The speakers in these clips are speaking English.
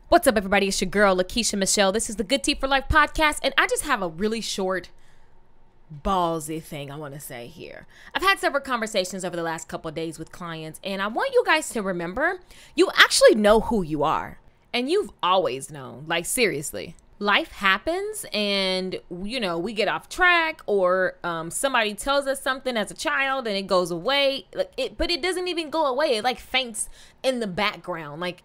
What's up, everybody? It's your girl, Lakeisha Michelle. This is the Good Tea for Life podcast, and I just have a really short, ballsy thing I want to say here. I've had several conversations over the last couple of days with clients, and I want you guys to remember, you actually know who you are, and you've always known, like seriously. Life happens and, we get off track or somebody tells us something as a child and it goes away, but it doesn't even go away. It like faints in the background. Like,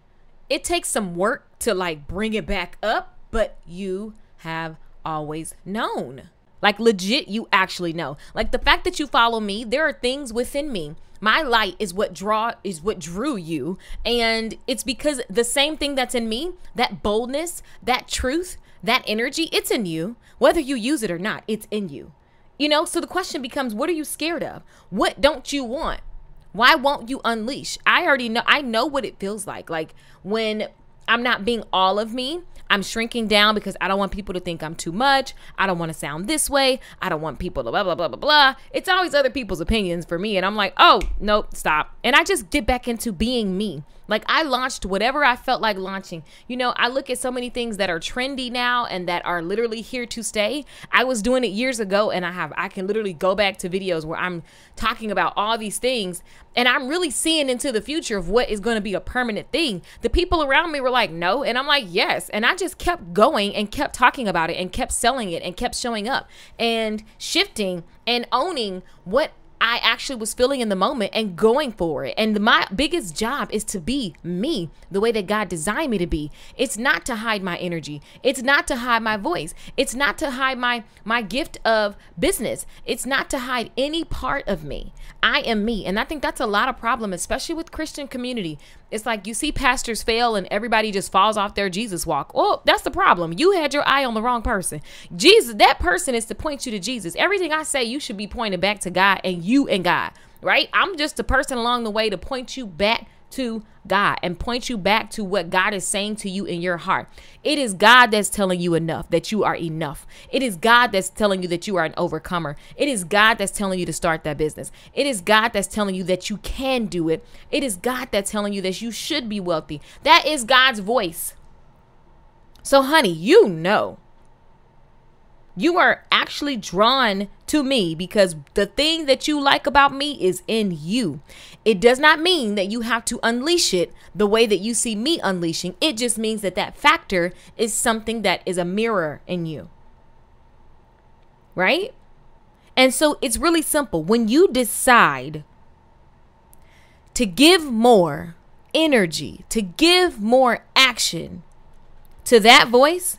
it takes some work to like bring it back up, but you have always known. Like legit, you actually know. Like the fact that you follow me, there are things within me. My light is what drew you. And it's because the same thing that's in me, that boldness, that truth, that energy, it's in you. Whether you use it or not, it's in you. So the question becomes, what are you scared of? What don't you want? Why won't you unleash? I know what it feels like. Like when I'm not being all of me, I'm shrinking down because I don't want people to think I'm too much. I don't want to sound this way. I don't want people to blah, blah, blah, blah, blah. It's always other people's opinions for me. And I'm like, oh, nope, stop. And I just get back into being me. Like I launched whatever I felt like launching. I look at so many things that are trendy now and that are literally here to stay. I was doing it years ago and I can literally go back to videos where I'm talking about all these things and I'm really seeing into the future of what is going to be a permanent thing. The people around me were like, no. And I'm like, yes. And I just kept going and kept talking about it and kept selling it and kept showing up and shifting and owning what I actually was feeling in the moment and going for it. And my biggest job is to be me the way that God designed me to be. It's not to hide my energy. It's not to hide my voice. It's not to hide my gift of business. It's not to hide any part of me. I am me. And I think that's a lot of problem, especially with Christian community. It's like you see pastors fail and everybody just falls off their Jesus walk. Oh, that's the problem. You had your eye on the wrong person. Jesus, that person is to point you to Jesus. Everything I say, you should be pointed back to God and you and God, right? I'm just a person along the way to point you back to God and point you back to what God is saying to you in your heart. It is God that's telling you enough, that you are enough. It is God that's telling you that you are an overcomer. It is God that's telling you to start that business. It is God that's telling you that you can do it. It is God that's telling you that you should be wealthy. That is God's voice. So honey, you are actually drawn to me because the thing that you like about me is in you. It does not mean that you have to unleash it the way that you see me unleashing. It just means that that factor is something that is a mirror in you. Right? And so it's really simple. When you decide to give more energy, to give more action to that voice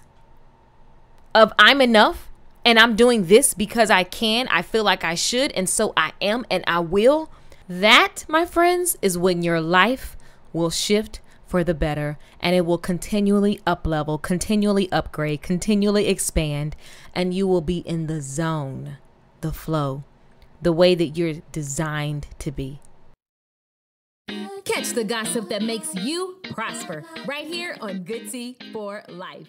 of I'm enough and I'm doing this because I can, I feel like I should, and so I am and I will. That, my friends, is when your life will shift for the better and it will continually up level, continually upgrade, continually expand, and you will be in the zone, the flow, the way that you're designed to be. Catch the gossip that makes you prosper right here on Good Tea for Life.